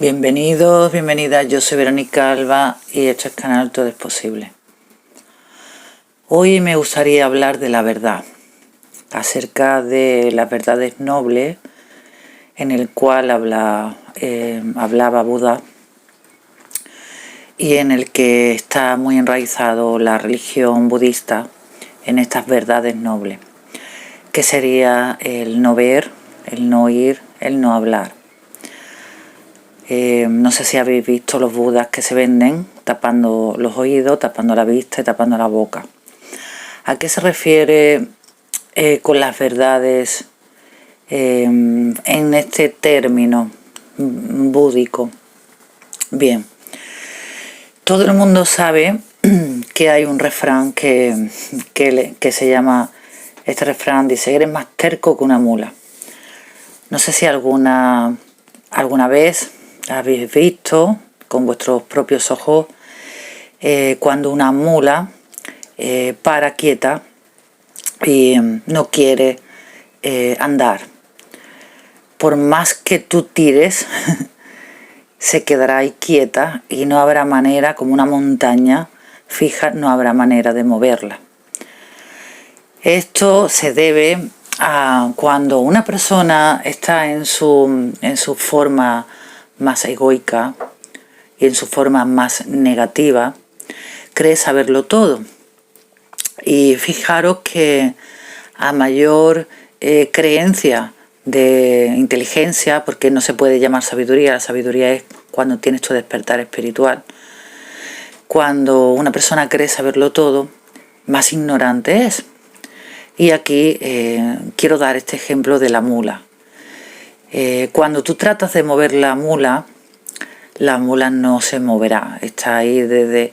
Bienvenidos, bienvenidas, yo soy Verónica Alba y esto es canal Todo es Posible. Hoy me gustaría hablar de la verdad, acerca de las verdades nobles en el cual hablaba Buda y en el que está muy enraizado la religión budista en estas verdades nobles, que sería el no ver, el no oír, el no hablar. No sé si habéis visto los budas que se venden tapando los oídos, tapando la vista y tapando la boca. ¿A qué se refiere con las verdades en este término búdico? Bien, todo el mundo sabe que hay un refrán que se llama, este refrán dice, eres más terco que una mula. No sé si alguna vez habéis visto con vuestros propios ojos cuando una mula para quieta y no quiere andar. Por más que tú tires, se quedará ahí quieta y no habrá manera, como una montaña fija, no habrá manera de moverla. Esto se debe a cuando una persona está en su forma más egoica y en su forma más negativa, cree saberlo todo. Y fijaros que a mayor creencia de inteligencia, porque no se puede llamar sabiduría, la sabiduría es cuando tienes tu despertar espiritual. Cuando una persona cree saberlo todo, más ignorante es. Y aquí quiero dar este ejemplo de la mula. Cuando tú tratas de mover la mula no se moverá. Está ahí desde,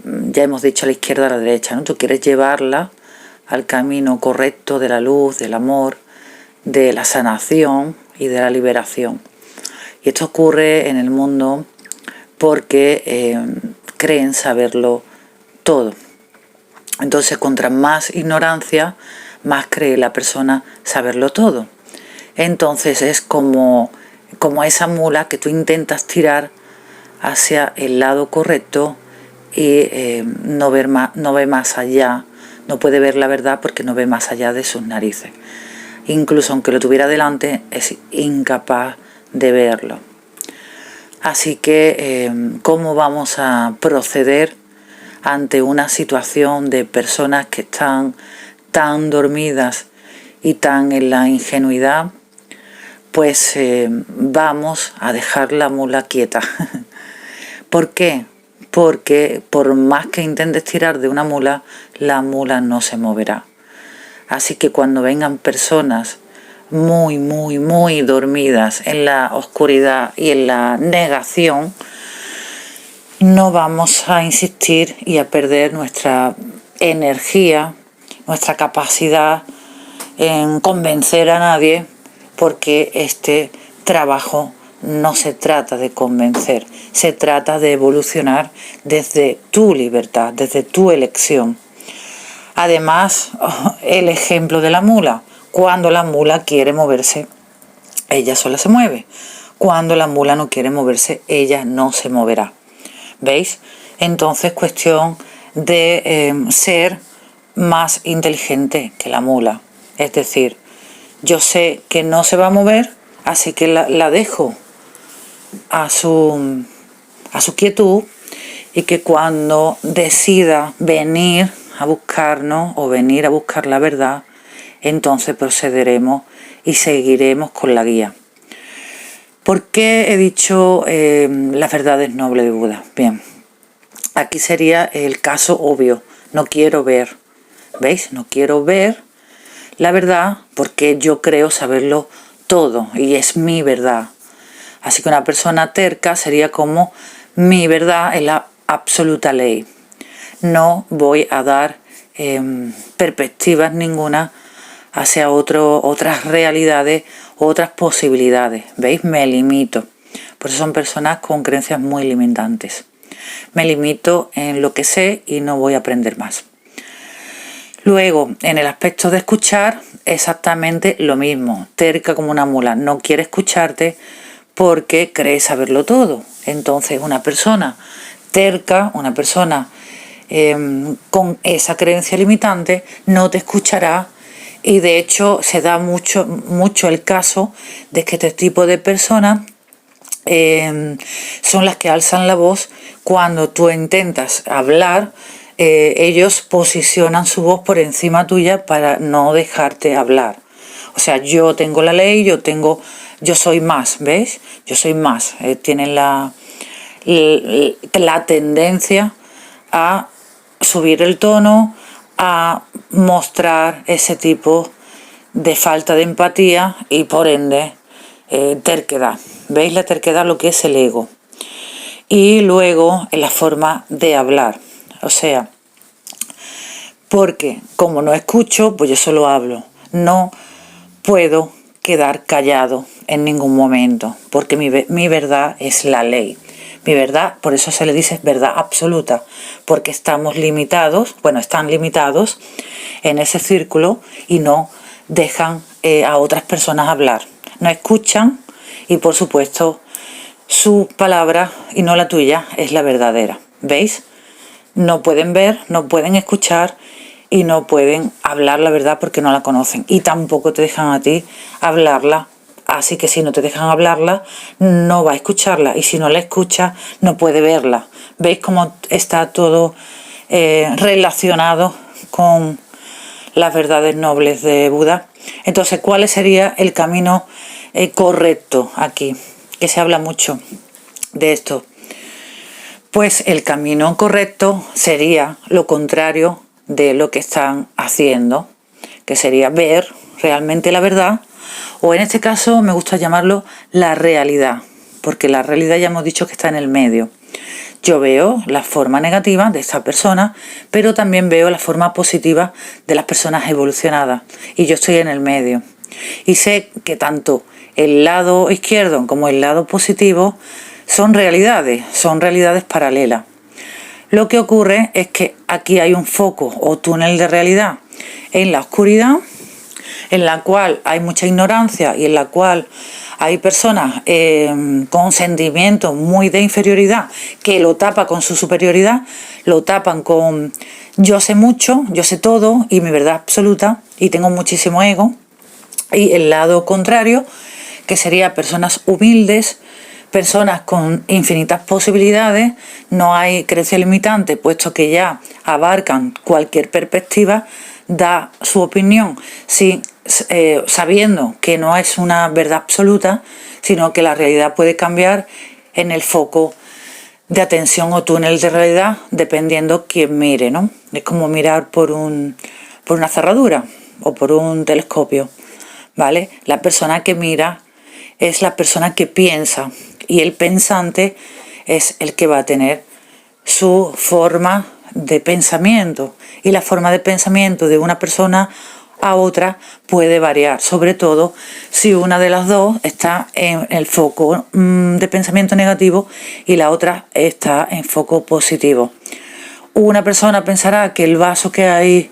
ya hemos dicho, a la izquierda a la derecha, ¿no? Tú quieres llevarla al camino correcto de la luz, del amor, de la sanación y de la liberación. Y esto ocurre en el mundo porque creen saberlo todo. Entonces, contra más ignorancia, más cree la persona saberlo todo. Entonces es como esa mula que tú intentas tirar hacia el lado correcto y no ve más allá, no puede ver la verdad porque no ve más allá de sus narices. Incluso aunque lo tuviera delante, es incapaz de verlo. Así que, ¿cómo vamos a proceder ante una situación de personas que están tan dormidas y tan en la ingenuidad? Pues vamos a dejar la mula quieta. ¿Por qué? Porque por más que intentes tirar de una mula, la mula no se moverá. Así que cuando vengan personas muy, muy, muy dormidas en la oscuridad y en la negación, no vamos a insistir y a perder nuestra energía, nuestra capacidad en convencer a nadie, porque este trabajo no se trata de convencer, se trata de evolucionar desde tu libertad, desde tu elección. Además, el ejemplo de la mula. Cuando la mula quiere moverse, ella sola se mueve. Cuando la mula no quiere moverse, ella no se moverá. ¿Veis? Entonces, cuestión de ser más inteligente que la mula. Es decir, yo sé que no se va a mover, así que la dejo a su quietud, y que cuando decida venir a buscarnos o venir a buscar la verdad, entonces procederemos y seguiremos con la guía. ¿Por qué he dicho las verdades nobles de Buda? Bien, aquí sería el caso obvio. No quiero ver, ¿veis? No quiero ver la verdad porque yo creo saberlo todo y es mi verdad. Así que una persona terca sería como mi verdad es la absoluta ley. No voy a dar perspectivas ninguna hacia otras realidades, otras posibilidades. ¿Veis? Me limito. Por eso son personas con creencias muy limitantes. Me limito en lo que sé y no voy a aprender más. Luego, en el aspecto de escuchar, exactamente lo mismo. Terca como una mula. No quiere escucharte porque cree saberlo todo. Entonces una persona terca, una persona con esa creencia limitante no te escuchará, y de hecho se da mucho el caso de que este tipo de personas son las que alzan la voz cuando tú intentas hablar. Ellos posicionan su voz por encima tuya para no dejarte hablar. O sea, yo tengo la ley, yo soy más, ¿ves? Yo soy más. Tienen la tendencia a subir el tono, a mostrar ese tipo de falta de empatía y por ende terquedad. ¿Veis la terquedad, lo que es el ego? Y luego en la forma de hablar. O sea, porque como no escucho, pues yo solo hablo. No puedo quedar callado en ningún momento, porque mi verdad es la ley. Mi verdad, por eso se le dice verdad absoluta, porque están limitados en ese círculo y no dejan a otras personas hablar. No escuchan y por supuesto su palabra y no la tuya es la verdadera. ¿Veis? No pueden ver, no pueden escuchar y no pueden hablar la verdad porque no la conocen. Y tampoco te dejan a ti hablarla. Así que si no te dejan hablarla, no va a escucharla. Y si no la escucha, no puede verla. ¿Veis cómo está todo relacionado con las verdades nobles de Buda? Entonces, ¿cuál sería el camino correcto aquí? Que se habla mucho de esto. Pues el camino correcto sería lo contrario de lo que están haciendo, que sería ver realmente la verdad, o en este caso me gusta llamarlo la realidad, porque la realidad ya hemos dicho que está en el medio. Yo veo la forma negativa de esta persona, pero también veo la forma positiva de las personas evolucionadas, y yo estoy en el medio. Y sé que tanto el lado izquierdo como el lado positivo son realidades paralelas. Lo que ocurre es que aquí hay un foco o túnel de realidad en la oscuridad, en la cual hay mucha ignorancia y en la cual hay personas con sentimientos muy de inferioridad que lo tapan con su superioridad, lo tapan con yo sé mucho, yo sé todo y mi verdad absoluta y tengo muchísimo ego. Y el lado contrario, que sería personas humildes, personas con infinitas posibilidades, no hay creencia limitante, puesto que ya abarcan cualquier perspectiva, da su opinión sabiendo que no es una verdad absoluta, sino que la realidad puede cambiar en el foco de atención o túnel de realidad, dependiendo quién mire, ¿no? Es como mirar por una cerradura o por un telescopio, ¿vale? La persona que mira es la persona que piensa, y el pensante es el que va a tener su forma de pensamiento, y la forma de pensamiento de una persona a otra puede variar, sobre todo si una de las dos está en el foco de pensamiento negativo y la otra está en foco positivo. Una persona pensará que el vaso que hay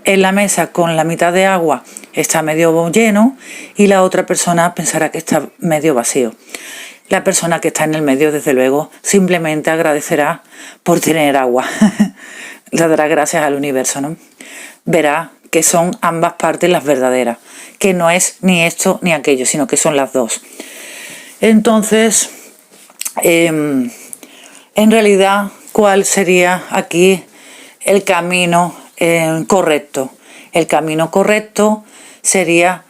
en la mesa con la mitad de agua está medio lleno y la otra persona pensará que está medio vacío. La persona que está en el medio, desde luego, simplemente agradecerá por tener agua. Le dará gracias al universo, ¿no? Verá que son ambas partes las verdaderas, que no es ni esto ni aquello, sino que son las dos. Entonces, en realidad, ¿cuál sería aquí el camino correcto? El camino correcto sería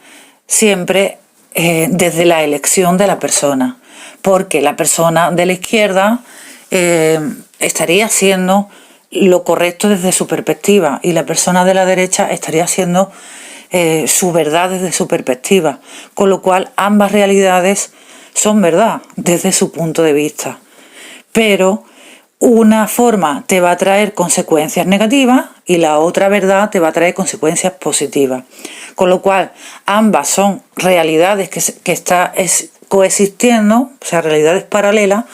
siempre desde la elección de la persona, porque la persona de la izquierda estaría haciendo lo correcto desde su perspectiva y la persona de la derecha estaría haciendo su verdad desde su perspectiva, con lo cual ambas realidades son verdad desde su punto de vista, pero una forma te va a traer consecuencias negativas y la otra verdad te va a traer consecuencias positivas, con lo cual ambas son realidades que está coexistiendo, o sea, realidades paralelas,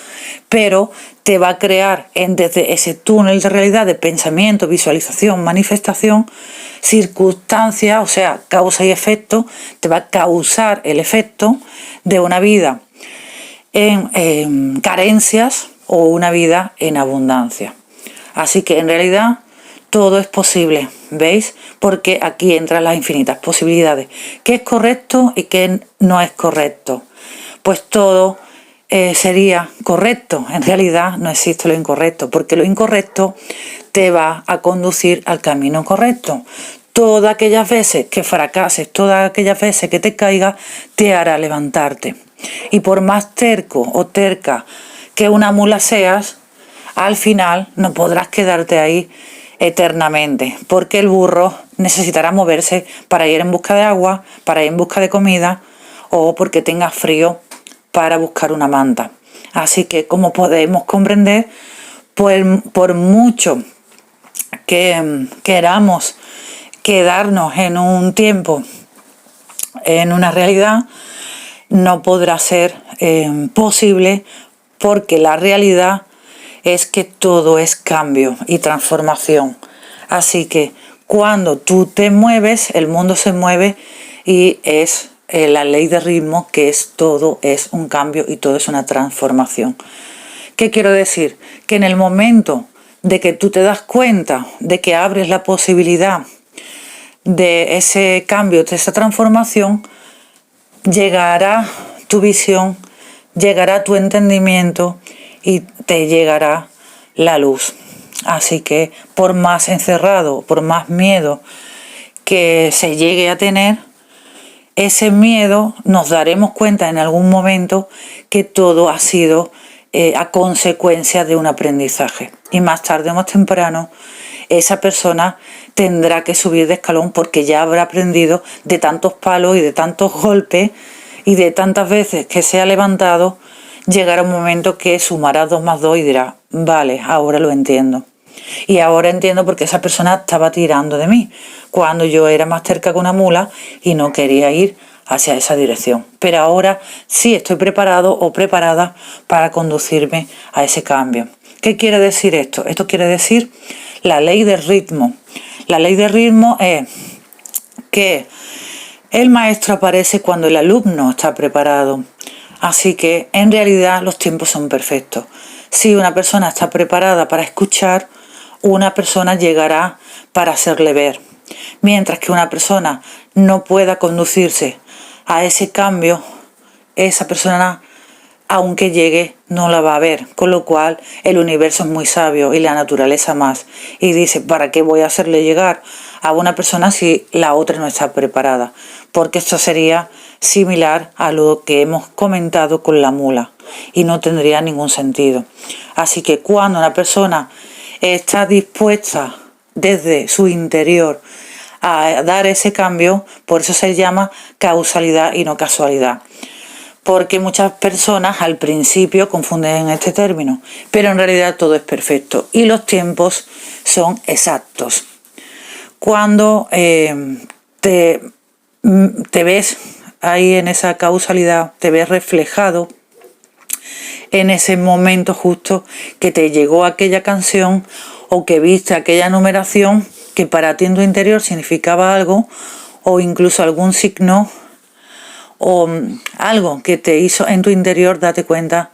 pero te va a crear desde ese túnel de realidad de pensamiento, visualización, manifestación, circunstancias, o sea, causa y efecto, te va a causar el efecto de una vida en carencias o una vida en abundancia. Así que en realidad todo es posible, ¿veis? Porque aquí entran las infinitas posibilidades. ¿Qué es correcto y qué no es correcto? Pues todo sería correcto. En realidad no existe lo incorrecto, porque lo incorrecto te va a conducir al camino correcto. Todas aquellas veces que fracases, todas aquellas veces que te caigas, te hará levantarte. Y por más terco o terca que una mula seas, al final no podrás quedarte ahí eternamente, porque el burro necesitará moverse para ir en busca de agua, para ir en busca de comida, o porque tenga frío para buscar una manta. Así que, como podemos comprender, pues, por mucho que queramos quedarnos en un tiempo, en una realidad, no podrá ser posible, porque la realidad es que todo es cambio y transformación. Así que cuando tú te mueves, el mundo se mueve, y es la ley de ritmo, que es todo es un cambio y todo es una transformación. ¿Qué quiero decir? Que en el momento de que tú te das cuenta de que abres la posibilidad de ese cambio, de esa transformación, llegará tu visión, llegará tu entendimiento y te llegará la luz. Así que por más encerrado, por más miedo que se llegue a tener, ese miedo nos daremos cuenta en algún momento que todo ha sido a consecuencia de un aprendizaje. Y más tarde o más temprano esa persona tendrá que subir de escalón, porque ya habrá aprendido de tantos palos y de tantos golpes y de tantas veces que se ha levantado. Llegará un momento que sumará 2 más 2 y dirá: vale, ahora lo entiendo. Y ahora entiendo por qué esa persona estaba tirando de mí, cuando yo era más terca que una mula y no quería ir hacia esa dirección. Pero ahora sí estoy preparado o preparada para conducirme a ese cambio. ¿Qué quiere decir esto? Esto quiere decir la ley del ritmo. La ley del ritmo es que el maestro aparece cuando el alumno está preparado. Así que en realidad los tiempos son perfectos. Si una persona está preparada para escuchar, una persona llegará para hacerle ver. Mientras que una persona no pueda conducirse a ese cambio, esa persona, aunque llegue, no la va a ver. Con lo cual el universo es muy sabio y la naturaleza más. Y dice: ¿para qué voy a hacerle llegar a una persona si la otra no está preparada? Porque esto sería similar a lo que hemos comentado con la mula y no tendría ningún sentido. Así que cuando una persona está dispuesta desde su interior a dar ese cambio, por eso se llama causalidad y no casualidad. Porque muchas personas al principio confunden este término, pero en realidad todo es perfecto y los tiempos son exactos. Cuando te ves ahí en esa causalidad, te ves reflejado en ese momento justo que te llegó aquella canción o que viste aquella numeración que para ti en tu interior significaba algo, o incluso algún signo o algo que te hizo en tu interior darte cuenta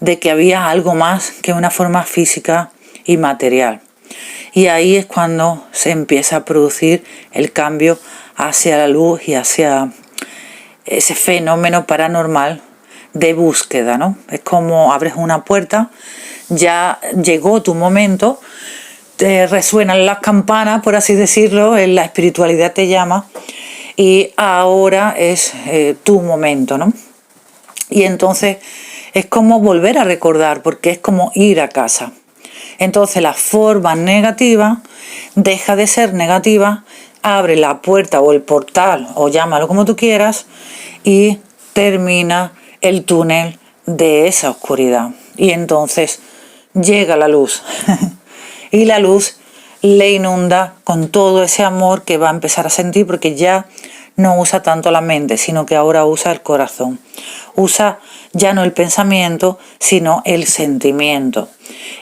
de que había algo más que una forma física y material. Y ahí es cuando se empieza a producir el cambio hacia la luz y hacia ese fenómeno paranormal de búsqueda, ¿no? Es como abres una puerta, ya llegó tu momento, te resuenan las campanas, por así decirlo, la espiritualidad te llama y ahora es tu momento, ¿no? Y entonces es como volver a recordar, porque es como ir a casa. Entonces la forma negativa deja de ser negativa, abre la puerta o el portal, o llámalo como tú quieras, y termina el túnel de esa oscuridad. Y entonces llega la luz. Y la luz le inunda con todo ese amor que va a empezar a sentir, porque ya no usa tanto la mente, sino que ahora usa el corazón. Usa ya no el pensamiento, sino el sentimiento.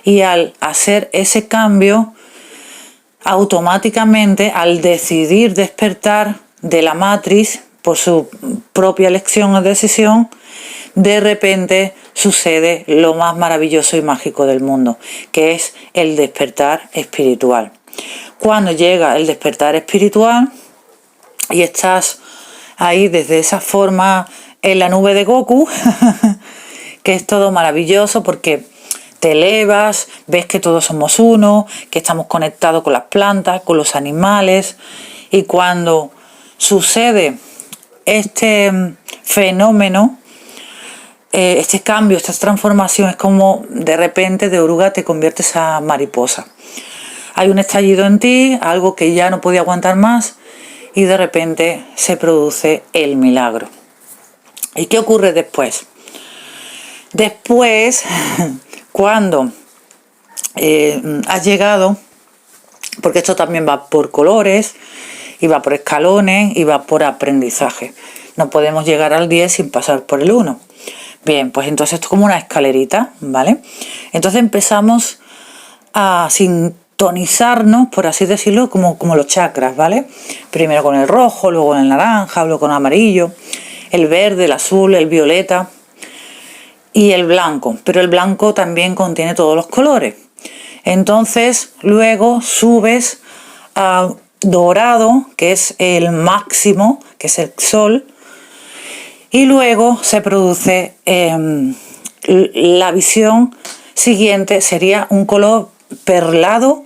Y al hacer ese cambio, automáticamente, al decidir despertar de la matriz por su propia elección o decisión, de repente sucede lo más maravilloso y mágico del mundo, que es el despertar espiritual. Cuando llega el despertar espiritual y estás ahí desde esa forma en la nube de Goku, que es todo maravilloso porque te elevas, ves que todos somos uno, que estamos conectados con las plantas, con los animales, y cuando sucede este fenómeno, este cambio, esta transformación, es como de repente de oruga te conviertes a mariposa. Hay un estallido en ti, algo que ya no podía aguantar más, y de repente se produce el milagro. ¿Y qué ocurre después? Después, cuando has llegado, porque esto también va por colores, y va por escalones, y va por aprendizaje. No podemos llegar al 10 sin pasar por el 1. Bien, pues entonces esto es como una escalerita, ¿vale? Entonces empezamos a sintonizarnos, por así decirlo, como los chakras, ¿vale? Primero con el rojo, luego con el naranja, luego con el amarillo, el verde, el azul, el violeta y el blanco. Pero el blanco también contiene todos los colores. Entonces luego subes a dorado, que es el máximo, que es el sol, y luego se produce la visión siguiente, sería un color perlado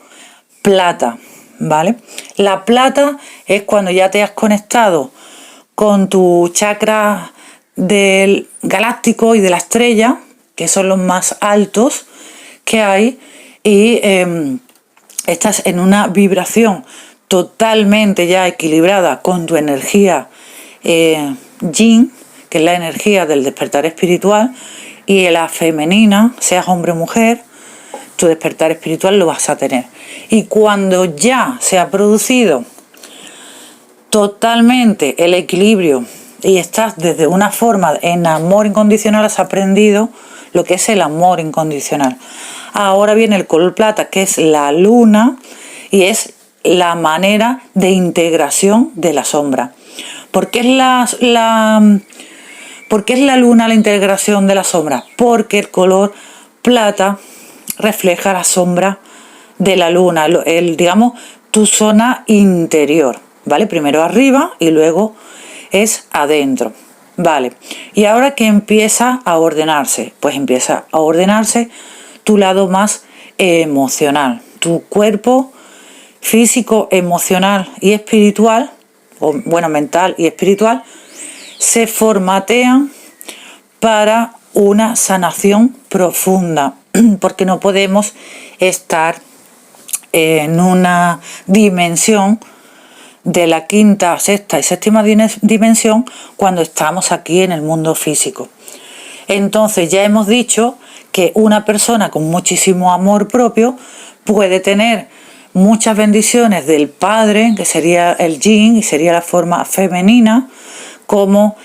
plata, ¿vale? La plata es cuando ya te has conectado con tu chakra del galáctico y de la estrella, que son los más altos que hay, y estás en una vibración totalmente ya equilibrada con tu energía yin, que es la energía del despertar espiritual, y la femenina, seas hombre o mujer, tu despertar espiritual lo vas a tener. Y cuando ya se ha producido totalmente el equilibrio y estás desde una forma en amor incondicional, has aprendido lo que es el amor incondicional. Ahora viene el color plata, que es la luna, y es la manera de integración de la sombra. ¿Por qué es la luna la integración de la sombra? Porque el color plata refleja la sombra de la luna, digamos, tu zona interior, ¿vale? Primero arriba y luego es adentro, ¿vale? Y ahora que empieza a ordenarse, pues empieza a ordenarse tu lado más emocional, tu cuerpo físico, emocional y espiritual, o bueno, mental y espiritual, se formatean para una sanación profunda, porque no podemos estar en una dimensión de la quinta, sexta y séptima dimensión cuando estamos aquí en el mundo físico. Entonces ya hemos dicho que una persona con muchísimo amor propio puede tener muchas bendiciones del Padre, que sería el yin y sería la forma femenina, como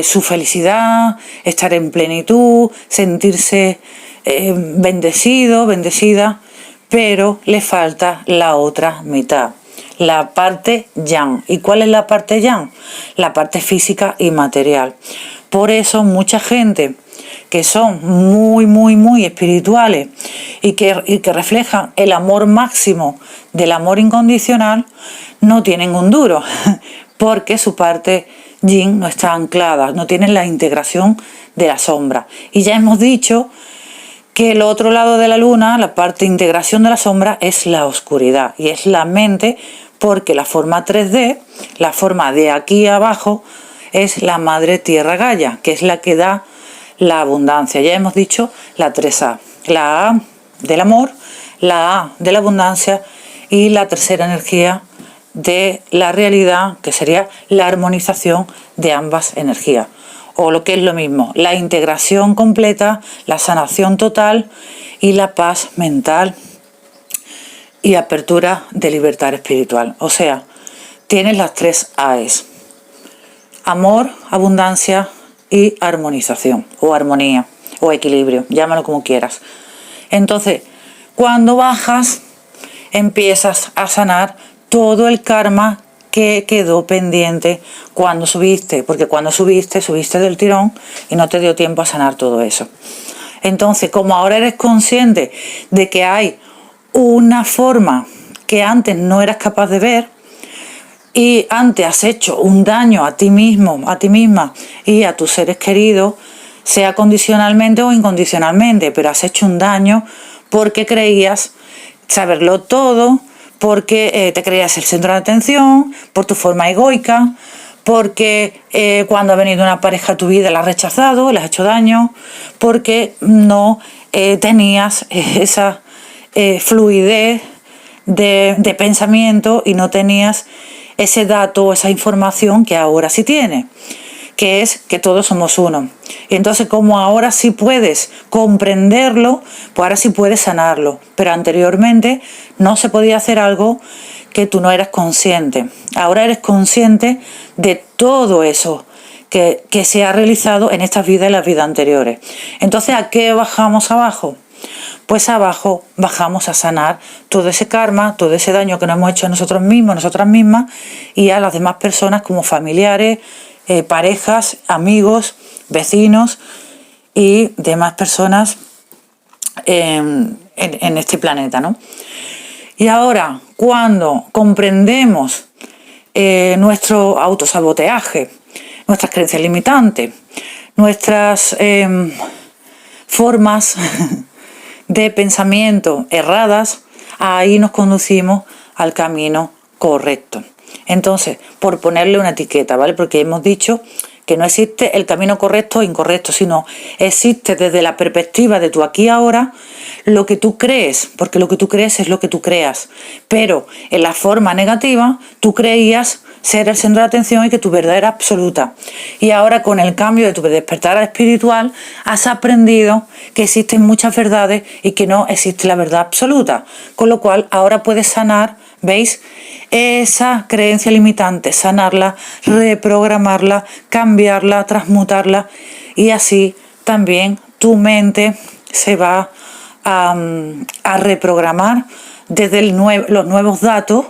su felicidad, estar en plenitud, sentirse bendecido, bendecida, pero le falta la otra mitad, la parte yang. ¿Y cuál es la parte yang? La parte física y material. Por eso mucha gente que son muy espirituales y que reflejan el amor máximo del amor incondicional, no tienen un duro, porque su parte yin no está anclada, no tienen la integración de la sombra. Y ya hemos dicho que el otro lado de la luna, la parte de integración de la sombra, es la oscuridad y es la mente, porque la forma 3D, la forma de aquí abajo, es la madre tierra Gaia, que es la que da la abundancia. Ya hemos dicho la 3A, la A del amor, la A de la abundancia y la tercera energía de la realidad, que sería la armonización de ambas energías, o lo que es lo mismo, la integración completa, la sanación total y la paz mental y apertura de libertad espiritual. O sea, tienes las 3 A's: amor, abundancia y armonización, o armonía, o equilibrio, llámalo como quieras. Entonces, cuando bajas, empiezas a sanar todo el karma que quedó pendiente cuando subiste, porque cuando subiste del tirón y no te dio tiempo a sanar todo eso. Entonces, como ahora eres consciente de que hay una forma que antes no eras capaz de ver, y antes has hecho un daño a ti mismo, a ti misma y a tus seres queridos, sea condicionalmente o incondicionalmente, pero has hecho un daño porque creías saberlo todo, porque te creías el centro de atención, por tu forma egoica, porque cuando ha venido una pareja a tu vida la has rechazado, le has hecho daño, porque no tenías esa fluidez de pensamiento y no tenías ese dato o esa información que ahora sí tienes, que es que todos somos uno. Y entonces, como ahora sí puedes comprenderlo, pues ahora sí puedes sanarlo. Pero anteriormente no se podía hacer algo que tú no eras consciente. Ahora eres consciente de todo eso que se ha realizado en estas vidas y las vidas anteriores. Entonces, ¿a qué bajamos abajo? Pues abajo bajamos a sanar todo ese karma, todo ese daño que nos hemos hecho a nosotros mismos, a nosotras mismas y a las demás personas como familiares, parejas, amigos, vecinos y demás personas en este planeta, ¿no? Y ahora, cuando comprendemos nuestro autosaboteaje, nuestras creencias limitantes, nuestras formas de pensamiento erradas, ahí nos conducimos al camino correcto. Entonces, por ponerle una etiqueta, ¿vale? Porque hemos dicho que no existe el camino correcto o incorrecto, sino existe desde la perspectiva de tu aquí y ahora lo que tú crees, porque lo que tú crees es lo que tú creas. Pero en la forma negativa, tú creías ser el centro de atención y que tu verdad era absoluta. Y ahora con el cambio de tu despertar espiritual, has aprendido que existen muchas verdades y que no existe la verdad absoluta. Con lo cual ahora puedes sanar, ¿veis? Esa creencia limitante, sanarla, reprogramarla, cambiarla, transmutarla y así también tu mente se va a reprogramar desde los nuevos datos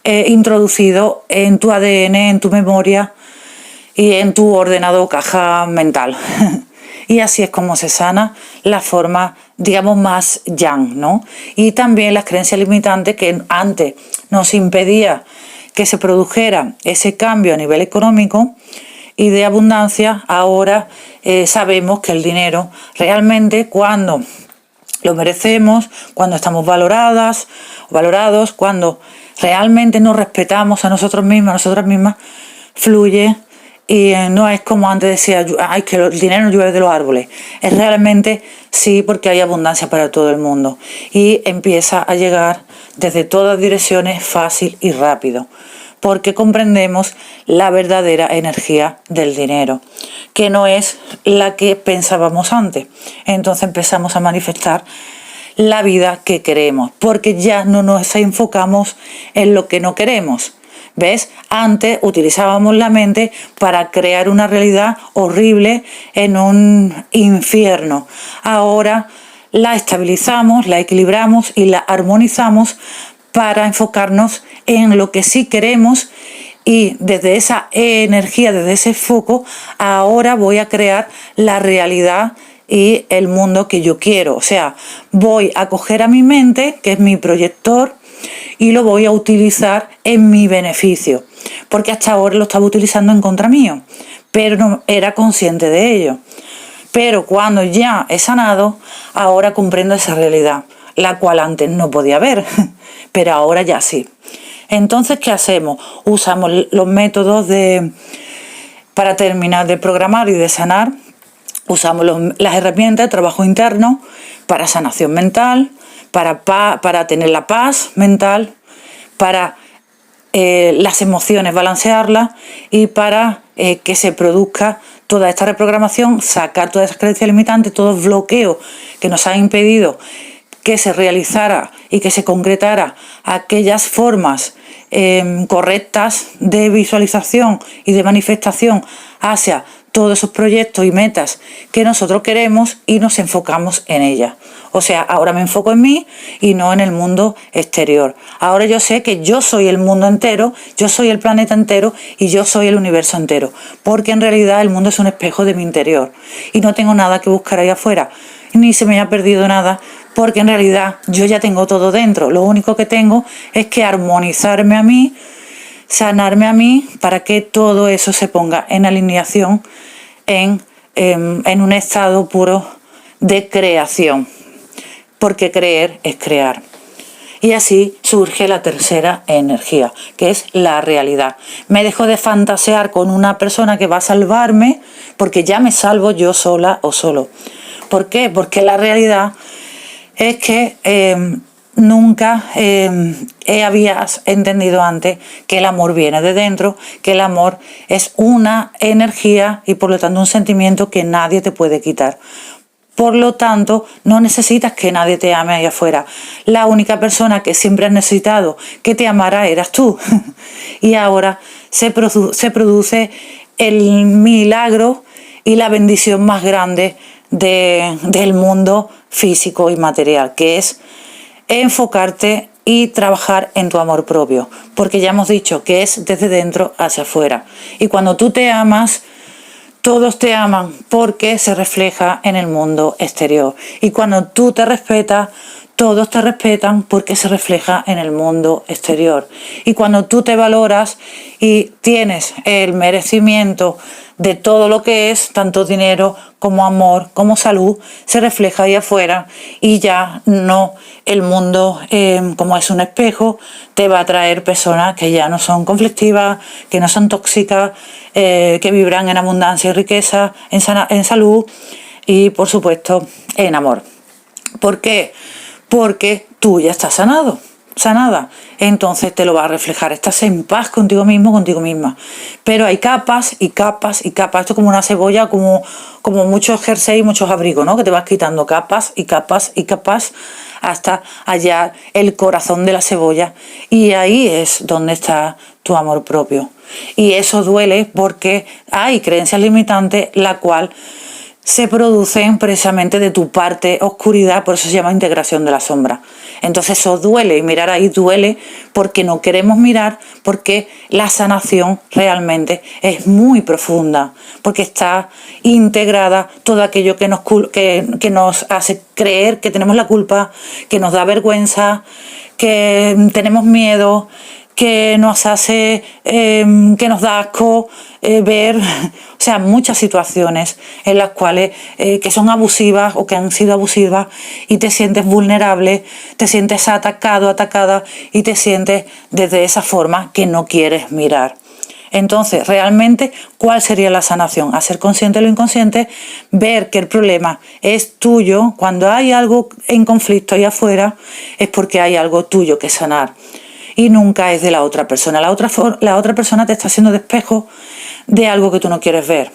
introducido en tu ADN, en tu memoria y en tu ordenado caja mental. Y así es como se sana la forma, digamos, más yang, ¿no? Y también las creencias limitantes que antes nos impedía que se produjera ese cambio a nivel económico y de abundancia, ahora sabemos que el dinero realmente cuando lo merecemos, cuando estamos valoradas, valorados, cuando realmente nos respetamos a nosotros mismos, a nosotras mismas, fluye y no es como antes decía, ay, que el dinero no llueve de los árboles. Es realmente sí, porque hay abundancia para todo el mundo y empieza a llegar desde todas direcciones fácil y rápido, porque comprendemos la verdadera energía del dinero, que no es la que pensábamos antes. Entonces empezamos a manifestar la vida que queremos, porque ya no nos enfocamos en lo que no queremos. ¿Ves? Antes utilizábamos la mente para crear una realidad horrible en un infierno. Ahora la estabilizamos, la equilibramos y la armonizamos para enfocarnos en lo que sí queremos y desde esa energía, desde ese foco, ahora voy a crear la realidad y el mundo que yo quiero. O sea, voy a coger a mi mente, que es mi proyector, y lo voy a utilizar en mi beneficio, porque hasta ahora lo estaba utilizando en contra mío, pero no era consciente de ello. Pero cuando ya he sanado, ahora comprendo esa realidad, la cual antes no podía ver, pero ahora ya sí. Entonces, ¿qué hacemos? Usamos los métodos para terminar de programar y de sanar. Usamos las herramientas de trabajo interno para sanación mental, para tener la paz mental, para las emociones balancearlas y para que se produzca toda esta reprogramación, sacar todas esas creencias limitantes, todos los bloqueos que nos han impedido que se realizara y que se concretara aquellas formas correctas de visualización y de manifestación hacia todos esos proyectos y metas que nosotros queremos y nos enfocamos en ellas. O sea, ahora me enfoco en mí y no en el mundo exterior. Ahora yo sé que yo soy el mundo entero, yo soy el planeta entero y yo soy el universo entero. Porque en realidad el mundo es un espejo de mi interior. Y no tengo nada que buscar ahí afuera. Ni se me ha perdido nada. Porque en realidad yo ya tengo todo dentro. Lo único que tengo es que armonizarme a mí, sanarme a mí, para que todo eso se ponga en alineación en un estado puro de creación. Porque creer es crear. Y así surge la tercera energía, que es la realidad. Me dejo de fantasear con una persona que va a salvarme, porque ya me salvo yo sola o solo. ¿Por qué? Porque la realidad es que nunca habías entendido antes que el amor viene de dentro, que el amor es una energía y por lo tanto un sentimiento que nadie te puede quitar. Por lo tanto, no necesitas que nadie te ame ahí afuera. La única persona que siempre has necesitado que te amara eras tú. Y ahora se produce el milagro y la bendición más grande del mundo físico y material, que es enfocarte y trabajar en tu amor propio. Porque ya hemos dicho que es desde dentro hacia afuera. Y cuando tú te amas, todos te aman porque se refleja en el mundo exterior. Y cuando tú te respetas, todos te respetan porque se refleja en el mundo exterior. Y cuando tú te valoras y tienes el merecimiento de todo lo que es, tanto dinero como amor, como salud, se refleja ahí afuera y ya no el mundo, como es un espejo, te va a traer personas que ya no son conflictivas, que no son tóxicas, que vibran en abundancia y riqueza, en salud y, por supuesto, en amor. ¿Por qué? Porque tú ya estás sanada, entonces te lo va a reflejar, estás en paz contigo mismo, contigo misma. Pero hay capas y capas y capas, esto es como una cebolla, como muchos jerseys, muchos abrigos, ¿no? Que te vas quitando capas y capas y capas hasta hallar el corazón de la cebolla, y ahí es donde está tu amor propio. Y eso duele porque hay creencias limitantes, la cual se producen precisamente de tu parte oscuridad, por eso se llama integración de la sombra. Entonces eso duele, y mirar ahí duele porque no queremos mirar, porque la sanación realmente es muy profunda, porque está integrada todo aquello que nos hace creer que tenemos la culpa, que nos da vergüenza, que tenemos miedo, que nos hace, que nos da asco ver, o sea, muchas situaciones en las cuales que son abusivas o que han sido abusivas, y te sientes vulnerable, te sientes atacado, atacada, y te sientes desde esa forma que no quieres mirar. Entonces, realmente, ¿cuál sería la sanación? Hacer consciente lo inconsciente, ver que el problema es tuyo. Cuando hay algo en conflicto ahí afuera, es porque hay algo tuyo que sanar. Y nunca es de la otra persona. La otra persona te está haciendo de espejo de algo que tú no quieres ver.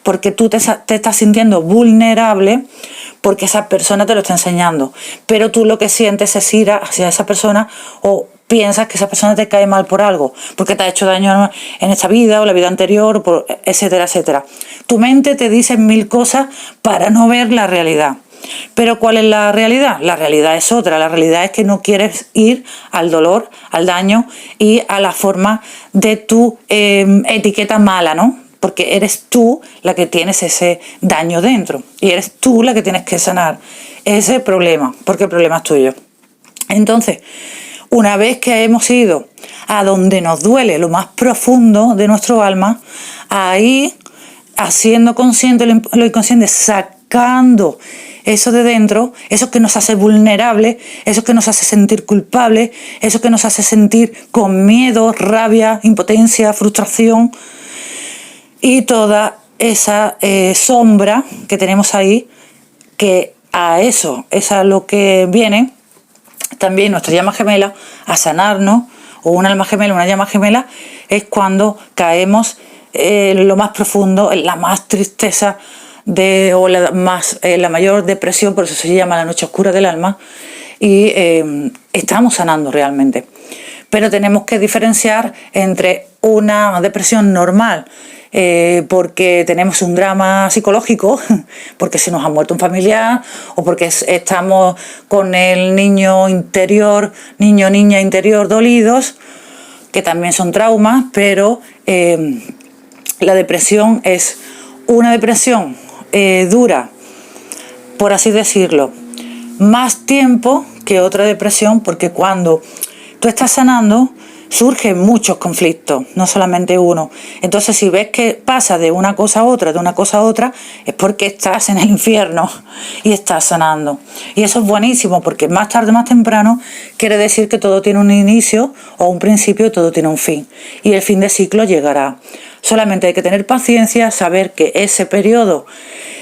Porque tú te estás sintiendo vulnerable porque esa persona te lo está enseñando. Pero tú lo que sientes es ira hacia esa persona, o piensas que esa persona te cae mal por algo, porque te ha hecho daño en esta vida o la vida anterior, etcétera, etcétera. Tu mente te dice 1000 cosas para no ver la realidad. Pero ¿cuál es la realidad? La realidad es otra. La realidad es que no quieres ir al dolor, al daño y a la forma de tu etiqueta mala, ¿no? Porque eres tú la que tienes ese daño dentro y eres tú la que tienes que sanar ese problema, porque el problema es tuyo. Entonces, una vez que hemos ido a donde nos duele, lo más profundo de nuestro alma, ahí, haciendo consciente lo inconsciente, sacando eso de dentro, eso que nos hace vulnerables, eso que nos hace sentir culpables, eso que nos hace sentir con miedo, rabia, impotencia, frustración, y toda esa sombra que tenemos ahí, que a eso es a lo que viene también nuestra llama gemela a sanarnos, o un alma gemela, una llama gemela, es cuando caemos en lo más profundo, en la más tristeza o la mayor depresión, por eso se llama la noche oscura del alma, y estamos sanando realmente. Pero tenemos que diferenciar entre una depresión normal porque tenemos un drama psicológico, porque se nos ha muerto un familiar o porque estamos con el niño niña interior dolidos, que también son traumas, pero la depresión es una depresión dura, por así decirlo, más tiempo que otra depresión, porque cuando tú estás sanando surgen muchos conflictos, no solamente uno. Entonces, si ves que pasa de una cosa a otra, es porque estás en el infierno y estás sanando. Y eso es buenísimo, porque más tarde o más temprano quiere decir que todo tiene un inicio o un principio y todo tiene un fin. Y el fin de ciclo llegará. Solamente hay que tener paciencia, saber que ese periodo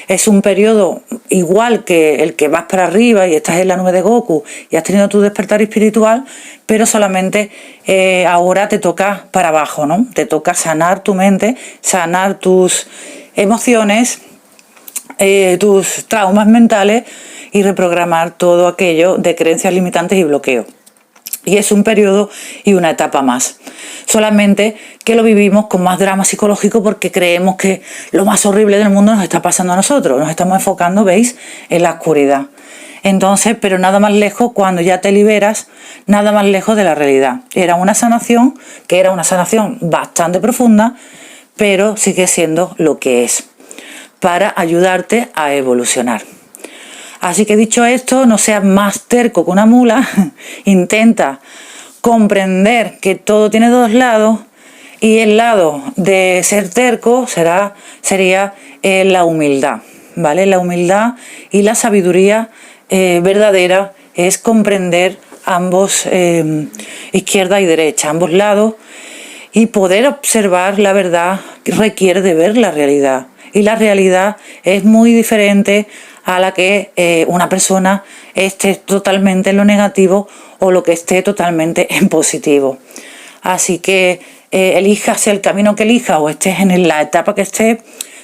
es un periodo igual que el que vas para arriba y estás en la nube de Goku y has tenido tu despertar espiritual, pero solamente ahora te toca para abajo, ¿no? Te toca sanar tu mente, sanar tus emociones, tus traumas mentales y reprogramar todo aquello de creencias limitantes y bloqueo. Y es un periodo y una etapa más. Solamente que lo vivimos con más drama psicológico porque creemos que lo más horrible del mundo nos está pasando a nosotros. Nos estamos enfocando, ¿veis?, en la oscuridad. Entonces, pero nada más lejos, cuando ya te liberas, nada más lejos de la realidad. Era una sanación bastante profunda, pero sigue siendo lo que es, para ayudarte a evolucionar. Así que dicho esto, no seas más terco que una mula, intenta comprender que todo tiene dos lados y el lado de ser terco sería la humildad, ¿vale? La humildad y la sabiduría verdadera es comprender ambos, izquierda y derecha, ambos lados, y poder observar la verdad requiere de ver la realidad. Y la realidad es muy diferente a la que una persona esté totalmente en lo negativo o lo que esté totalmente en positivo. Así que elijas el camino que elijas o estés en la etapa que estés,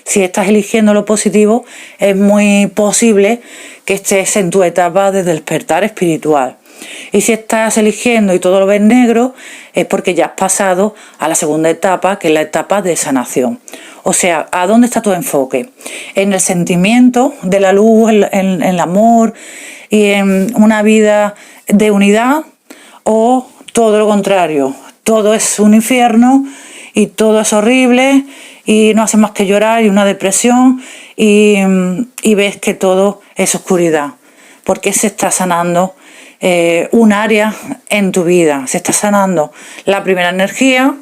si estás eligiendo lo positivo, es muy posible que estés en tu etapa de despertar espiritual. Y si estás eligiendo y todo lo ves negro, es porque ya has pasado a la segunda etapa, que es la etapa de sanación. O sea, ¿a dónde está tu enfoque? ¿En el sentimiento de la luz, en el amor y en una vida de unidad? ¿O todo lo contrario? Todo es un infierno y todo es horrible y no hace más que llorar y una depresión y ves que todo es oscuridad. Porque se está sanando un área en tu vida. Se está sanando la primera energía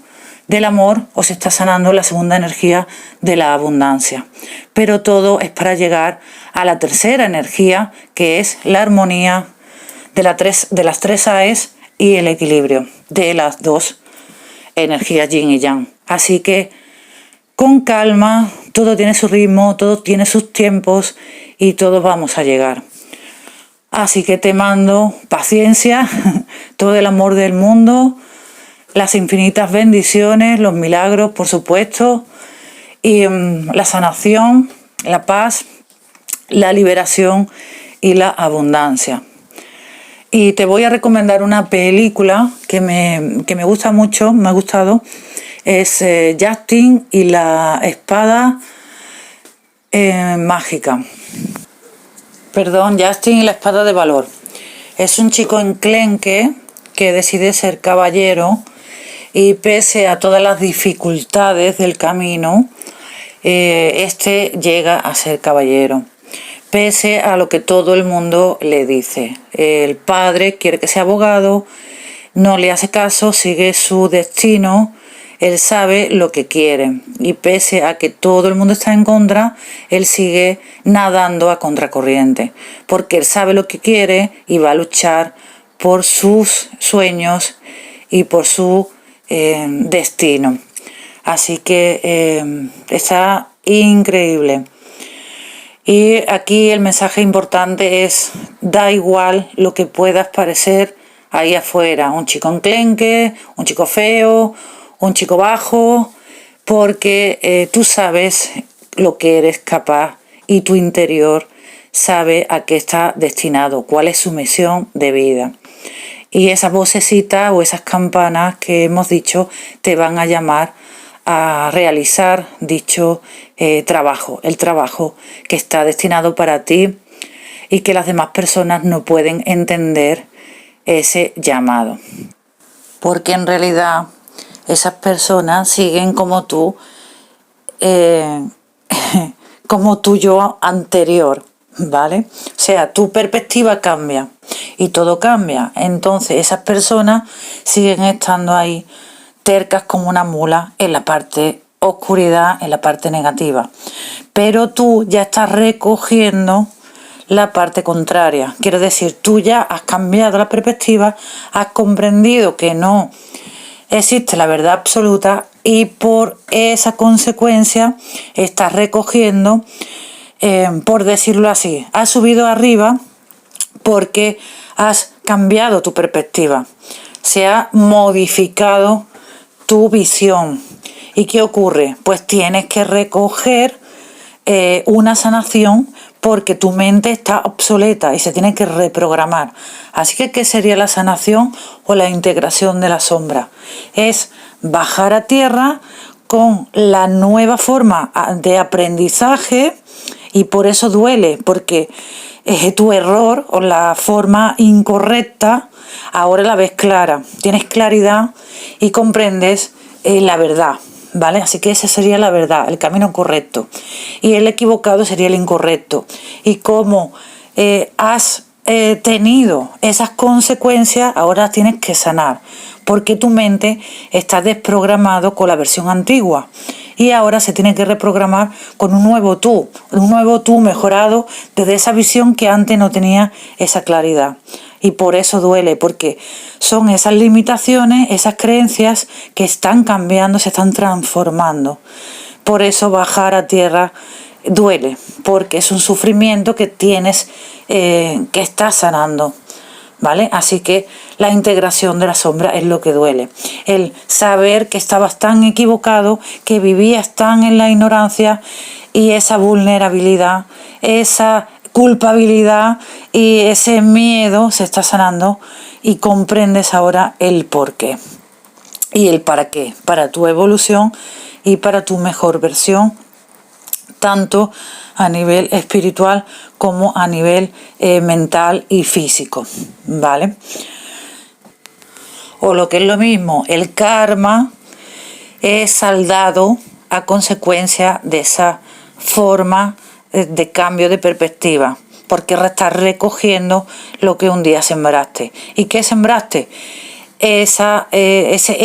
del amor o se está sanando la segunda energía de la abundancia. Pero todo es para llegar a la tercera energía, que es la armonía de las tres AES y el equilibrio de las dos energías yin y yang. Así que con calma, todo tiene su ritmo, todo tiene sus tiempos y todos vamos a llegar. Así que te mando paciencia, todo el amor del mundo, las infinitas bendiciones, los milagros, por supuesto, y la sanación, la paz, la liberación y la abundancia. Y te voy a recomendar una película que me gusta mucho, me ha gustado, es Justin y la espada mágica. Justin y la espada de valor. Es un chico enclenque que decide ser caballero y pese a todas las dificultades del camino, llega a ser caballero. Pese a lo que todo el mundo le dice. El padre quiere que sea abogado, no le hace caso, sigue su destino. Él sabe lo que quiere y pese a que todo el mundo está en contra, él sigue nadando a contracorriente, porque él sabe lo que quiere y va a luchar por sus sueños y por su destino. Así que está increíble. Y aquí el mensaje importante es: da igual lo que puedas parecer ahí afuera, un chico enclenque, un chico feo, un chico bajo, porque tú sabes lo que eres capaz y tu interior sabe a qué está destinado, cuál es su misión de vida. Y esas vocecitas o esas campanas que hemos dicho te van a llamar a realizar dicho trabajo, el trabajo que está destinado para ti y que las demás personas no pueden entender ese llamado. Porque en realidad esas personas siguen como tú, como tu yo anterior, ¿vale? O sea, tu perspectiva cambia y todo cambia. Entonces esas personas siguen estando ahí tercas como una mula en la parte oscuridad, en la parte negativa. Pero tú ya estás recogiendo la parte contraria. Quiero decir, tú ya has cambiado la perspectiva, has comprendido que no existe la verdad absoluta y por esa consecuencia estás recogiendo, por decirlo así, has subido arriba porque has cambiado tu perspectiva, se ha modificado tu visión. ¿Y qué ocurre? Pues tienes que recoger una sanación porque tu mente está obsoleta y se tiene que reprogramar. Así que, ¿qué sería la sanación o la integración de la sombra? Es bajar a tierra con la nueva forma de aprendizaje y por eso duele, porque tu error o la forma incorrecta ahora la ves clara, tienes claridad y comprendes la verdad. ¿Vale? Así que esa sería la verdad, el camino correcto. Y el equivocado sería el incorrecto. Y como has tenido esas consecuencias, ahora tienes que sanar. Porque tu mente está desprogramado con la versión antigua. Y ahora se tiene que reprogramar con un nuevo tú mejorado desde esa visión que antes no tenía esa claridad. Y por eso duele, porque son esas limitaciones, esas creencias que están cambiando, se están transformando. Por eso bajar a tierra duele, porque es un sufrimiento que tienes, que estás sanando, ¿vale? Así que la integración de la sombra es lo que duele. El saber que estabas tan equivocado, que vivías tan en la ignorancia y esa vulnerabilidad, esa culpabilidad y ese miedo se está sanando y comprendes ahora el porqué y el para qué, para tu evolución y para tu mejor versión, tanto a nivel espiritual como a nivel mental y físico, ¿vale? O lo que es lo mismo, el karma es saldado a consecuencia de esa forma de cambio de perspectiva, porque estás recogiendo lo que un día sembraste. ¿Y qué sembraste? Ese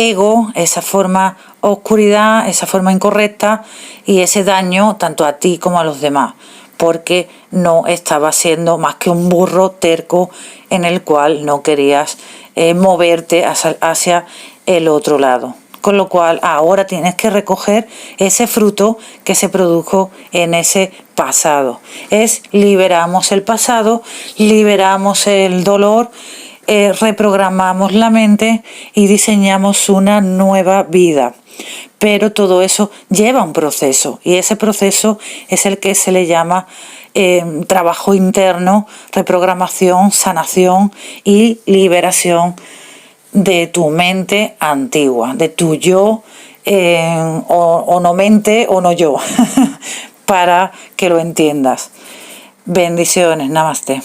ego, esa forma oscuridad, esa forma incorrecta y ese daño tanto a ti como a los demás, porque no estabas siendo más que un burro terco en el cual no querías moverte hacia el otro lado. Con lo cual ahora tienes que recoger ese fruto que se produjo en ese pasado. Liberamos el pasado, liberamos el dolor, reprogramamos la mente y diseñamos una nueva vida. Pero todo eso lleva un proceso y ese proceso es el que se le llama trabajo interno, reprogramación, sanación y liberación de tu mente antigua, de tu yo, o no mente o no yo, para que lo entiendas. Bendiciones, namaste.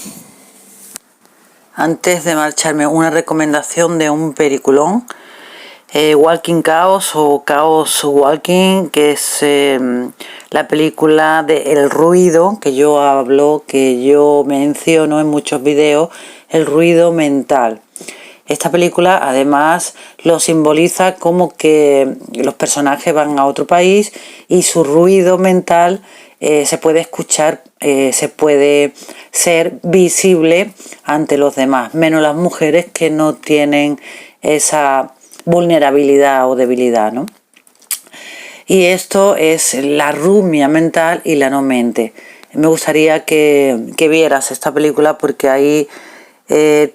Antes de marcharme, una recomendación de un peliculón, Walking Chaos o Chaos Walking, que es la película de El Ruido, que yo hablo, que yo menciono en muchos videos, el ruido mental. Esta película además lo simboliza como que los personajes van a otro país y su ruido mental se puede escuchar, se puede ser visible ante los demás, menos las mujeres que no tienen esa vulnerabilidad o debilidad, ¿no? Y esto es la rumia mental y la no mente. Me gustaría que vieras esta película porque ahí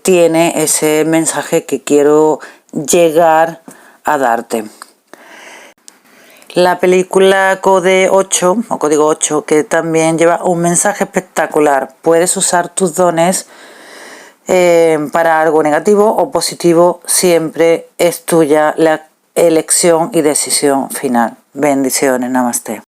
tiene ese mensaje que quiero llegar a darte. La película Code 8 o Código 8, que también lleva un mensaje espectacular. Puedes usar tus dones para algo negativo o positivo, siempre es tuya la elección y decisión final. Bendiciones, namaste.